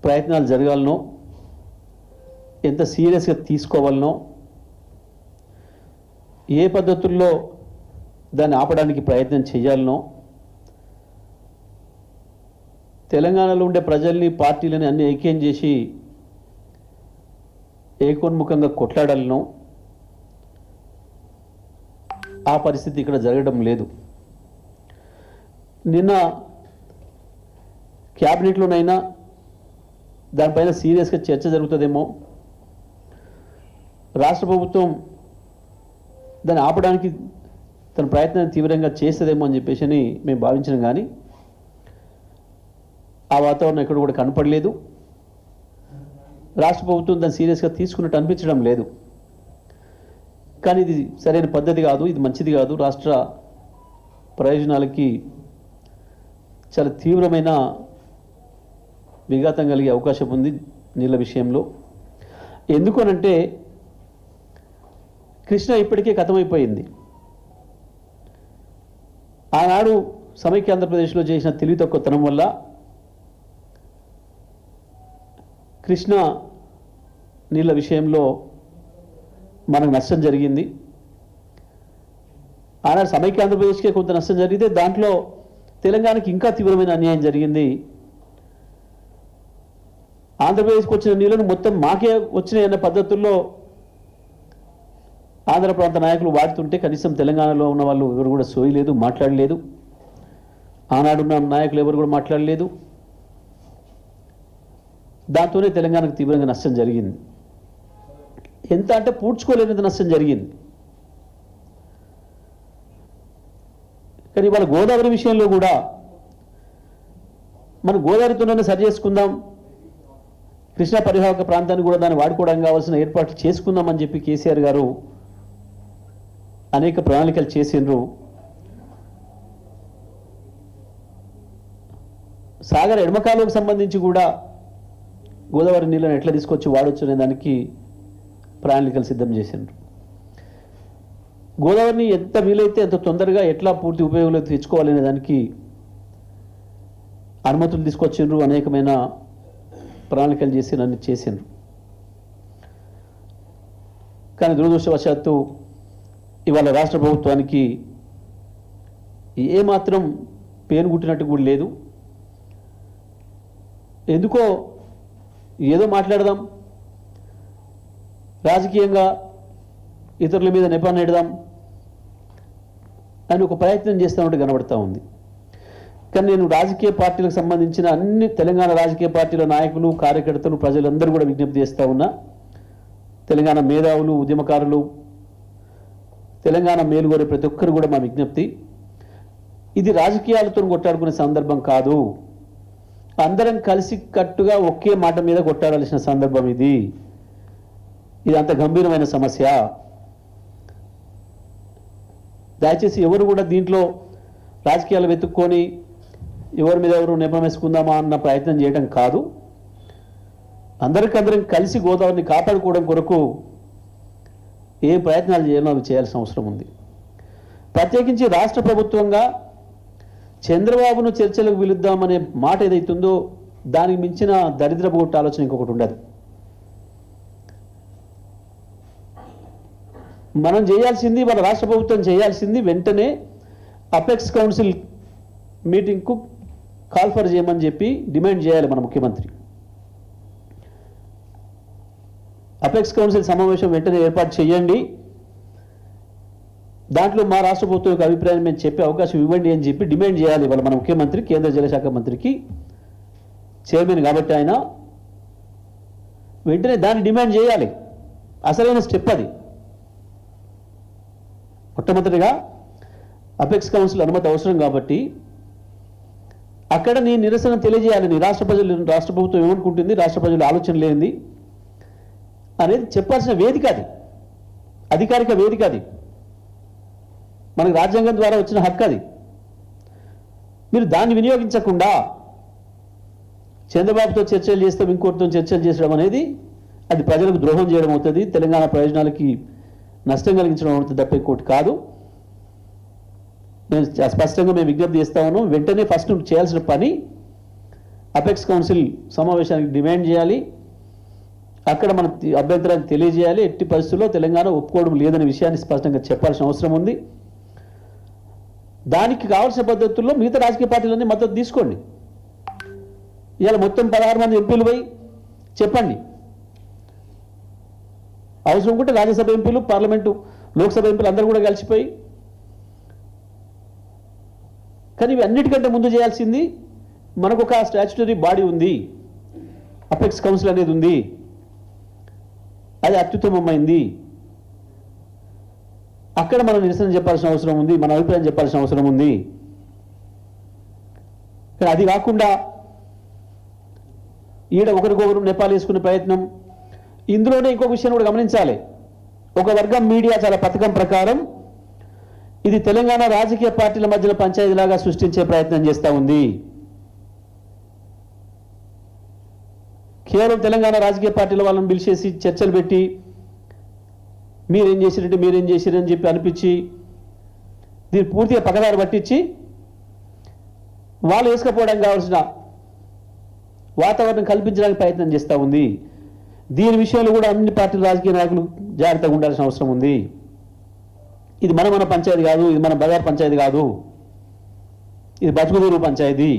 ప్రయత్నాలు జరగాలనో, ఎంత సీరియస్గా తీసుకోవాలనో, ఏ పద్ధతుల్లో దాన్ని ఆపడానికి ప్రయత్నం చేయాలనో, తెలంగాణలో ఉండే ప్రజల్ని, పార్టీలని అన్ని ఐక్యం చేసి ఏకోన్ముఖంగా కొట్లాడాలనో ఆ పరిస్థితి ఇక్కడ జరగడం లేదు. నిన్న క్యాబినెట్లోనైనా దానిపైన సీరియస్గా చర్చ జరుగుతుందేమో, రాష్ట్ర ప్రభుత్వం దాన్ని ఆపడానికి తన ప్రయత్నాన్ని తీవ్రంగా చేస్తుందేమో అని చెప్పేసి మేము భావించినాం. కానీ ఆ వాతావరణం ఎక్కడ కూడా కనపడలేదు. రాష్ట్ర ప్రభుత్వం దాన్ని సీరియస్గా తీసుకున్నట్టు అనిపించడం లేదు. కానీ ఇది సరైన పద్ధతి కాదు, ఇది మంచిది కాదు, రాష్ట్ర ప్రయోజనాలకి చాలా తీవ్రమైన విఘాతం కలిగే అవకాశం ఉంది నీళ్ళ విషయంలో. ఎందుకనంటే కృష్ణ ఇప్పటికే ఖతమైపోయింది. ఆనాడు సమైక్య ఆంధ్రప్రదేశ్లో చేసిన తెలివి తక్కువతనం వల్ల కృష్ణ నీళ్ళ విషయంలో మనకు నష్టం జరిగింది. ఆనాడు సమైక్య ఆంధ్రప్రదేశ్కే కొంత నష్టం జరిగితే దాంట్లో తెలంగాణకి ఇంకా తీవ్రమైన అన్యాయం జరిగింది. ఆంధ్రప్రదేశ్కి వచ్చిన నీళ్ళను మొత్తం మాకే వచ్చినాయి అన్న పద్ధతుల్లో ఆంధ్ర ప్రాంత నాయకులు వాడుతుంటే కనీసం తెలంగాణలో ఉన్న వాళ్ళు ఎవరు కూడా సోయలేదు, మాట్లాడలేదు. ఆనాడున్న నాయకులు ఎవరు కూడా మాట్లాడలేదు. దాంతోనే తెలంగాణకు తీవ్రంగా నష్టం జరిగింది. ఎంత అంటే పూడ్చుకోలేనంత నష్టం జరిగింది. కానీ ఇవాళ గోదావరి విషయంలో కూడా మనం గోదావరితోనే సరి చేసుకుందాం, కృష్ణా పరివాహక ప్రాంతాన్ని కూడా దాన్ని వాడుకోవడానికి కావాల్సిన ఏర్పాట్లు చేసుకుందామని చెప్పి కేసీఆర్ గారు అనేక ప్రణాళికలు చేసిండ్రు. సాగర్ ఎడమకాలువకు సంబంధించి కూడా గోదావరి నీళ్ళని ఎట్లా తీసుకొచ్చి వాడొచ్చు అనే దానికి ప్రణాళికలు సిద్ధం చేసిండ్రు. గోదావరిని ఎంత వీలైతే అంత తొందరగా ఎట్లా పూర్తి ఉపయోగంలోకి తెచ్చుకోవాలనే దానికి అనుమతులు తీసుకొచ్చిండ్రు, అనేకమైన ప్రణాళికలు చేసి అన్ని చేసిండ్రు. కానీ దురదృష్టవశాత్తు ఇవాళ రాష్ట్ర ప్రభుత్వానికి ఏమాత్రం పేరు గుట్టినట్టు కూడా లేదు. ఎందుకో ఏదో మాట్లాడదాం, రాజకీయంగా ఇతరుల మీద నెపాన్ని నెడదాం అని ఒక ప్రయత్నం చేస్తున్నట్టు కనబడుతూ ఉంది. కానీ నేను రాజకీయ పార్టీలకు సంబంధించిన అన్ని తెలంగాణ రాజకీయ పార్టీల నాయకులు, కార్యకర్తలు, ప్రజలందరూ కూడా విజ్ఞప్తి చేస్తూ ఉన్నా, తెలంగాణ మేధావులు, ఉద్యమకారులు, తెలంగాణ మేలుగోరే ప్రతి ఒక్కరు కూడా మా విజ్ఞప్తి, ఇది రాజకీయాలతో కొట్టాడుకునే సందర్భం కాదు. అందరం కలిసి కట్టుగా ఒకే మాట మీద కొట్టాడాల్సిన సందర్భం ఇది. ఇది అంత గంభీరమైన సమస్య. దయచేసి ఎవరు కూడా దీంట్లో రాజకీయాలు వెతుక్కొని ఎవరి మీద ఎవరు నెపం వేసుకుందామా అన్న ప్రయత్నం చేయడం కాదు. అందరం కలిసి గోదావరిని కాపాడుకోవడం కొరకు ఏం ప్రయత్నాలు చేయాలో అవి చేయాల్సిన అవసరం ఉంది. ప్రత్యేకించి రాష్ట్ర ప్రభుత్వంగా చంద్రబాబును చర్చలకు పిలుద్దామనే మాట ఏదైతుందో దానికి మించిన దరిద్రపు కొట్ట ఆలోచన ఇంకొకటి ఉండదు. మనం చేయాల్సింది, మన రాష్ట్ర ప్రభుత్వం చేయాల్సింది వెంటనే అపెక్స్ కౌన్సిల్ మీటింగ్కు కాల్ఫర్ చేయమని చెప్పి డిమాండ్ చేయాలి మన ముఖ్యమంత్రి. అపెక్స్ కౌన్సిల్ సమావేశం వెంటనే ఏర్పాటు చేయండి, దాంట్లో మా రాష్ట్ర ప్రభుత్వం యొక్క అభిప్రాయం మేము చెప్పే అవకాశం ఇవ్వండి అని చెప్పి డిమాండ్ చేయాలి వాళ్ళ మన ముఖ్యమంత్రి, కేంద్ర జలశాఖ మంత్రికి చైర్మన్ కాబట్టి ఆయన వెంటనే దాన్ని డిమాండ్ చేయాలి. అసలైన స్టెప్ అది. మొట్టమొదటిగా అపెక్స్ కౌన్సిల్ అనుమతి అవసరం కాబట్టి అక్కడ నీ నిరసన తెలియజేయాలి. నీ రాష్ట్ర ప్రభుత్వం ఏమనుకుంటుంది, రాష్ట్ర ప్రజలు ఆలోచన లేనిది అనేది చెప్పాల్సిన వేదిక అది, అధికారిక వేదిక అది, మనకు రాజ్యాంగం ద్వారా వచ్చిన హక్కు అది. మీరు దాన్ని వినియోగించకుండా చంద్రబాబుతో చర్చలు చేస్తాం, ఇంకోటితో చర్చలు చేసడం అనేది అది ప్రజలకు ద్రోహం చేయడం అవుతుంది, తెలంగాణ ప్రయోజనాలకి నష్టం కలిగించడం అవుతుంది తప్ప ఇంకోటి కాదు. మేము స్పష్టంగా మేము విజ్ఞప్తి చేస్తా ఉన్నాం. వెంటనే ఫస్ట్ చేయాల్సిన పని అపెక్స్ కౌన్సిల్ సమావేశానికి డిమాండ్ చేయాలి, అక్కడ మన అభ్యంతరాన్ని తెలియజేయాలి. ఎట్టి పరిస్థితుల్లో తెలంగాణ ఒప్పుకోవడం లేదనే విషయాన్ని స్పష్టంగా చెప్పాల్సిన అవసరం ఉంది. దానికి కావాల్సిన పద్ధతుల్లో మిగతా రాజకీయ పార్టీలన్నీ మద్దతు తీసుకోండి. ఇవాళ మొత్తం 16 మంది ఎంపీలు పోయి చెప్పండి. అవసరం ఉంటే రాజ్యసభ ఎంపీలు, పార్లమెంటు, లోక్సభ ఎంపీలు అందరూ కూడా కలిసిపోయి, కానీ ఇవి అన్నిటికంటే ముందు చేయాల్సింది, మనకు ఒక స్టాచ్యుటరీ బాడీ ఉంది, అపెక్స్ కౌన్సిల్ అనేది ఉంది, అది అత్యుత్తమమైంది. అక్కడ మనం నిరసన చెప్పాల్సిన అవసరం ఉంది, మన అభిప్రాయం చెప్పాల్సిన అవసరం ఉంది. కానీ అది కాకుండా ఈడ ఒకరికొకరు నేపాల్ వేసుకునే ప్రయత్నం. ఇందులోనే ఇంకొక విషయం కూడా గమనించాలి. ఒక వర్గం మీడియా చాలా పథకం ప్రకారం ఇది తెలంగాణ రాజకీయ పార్టీల మధ్యలో పంచాయతీలాగా సృష్టించే ప్రయత్నం చేస్తూ ఉంది. కేవలం తెలంగాణ రాజకీయ పార్టీల వాళ్ళని పిలిచేసి చర్చలు పెట్టి మీరేం చేసిరని చెప్పి అనిపించి దీన్ని పూర్తిగా పక్కదారి పట్టించి వాళ్ళు వేసుకపోవడానికి కావాల్సిన వాతావరణం కల్పించడానికి ప్రయత్నం చేస్తూ ఉంది. దీని విషయంలో కూడా అన్ని పార్టీల రాజకీయ నాయకులు జాగ్రత్తగా ఉండాల్సిన అవసరం ఉంది. ఇది మన పంచాయతీ కాదు, ఇది మన బజార్ పంచాయతీ కాదు, ఇది బతుకుదూరు పంచాయతీ.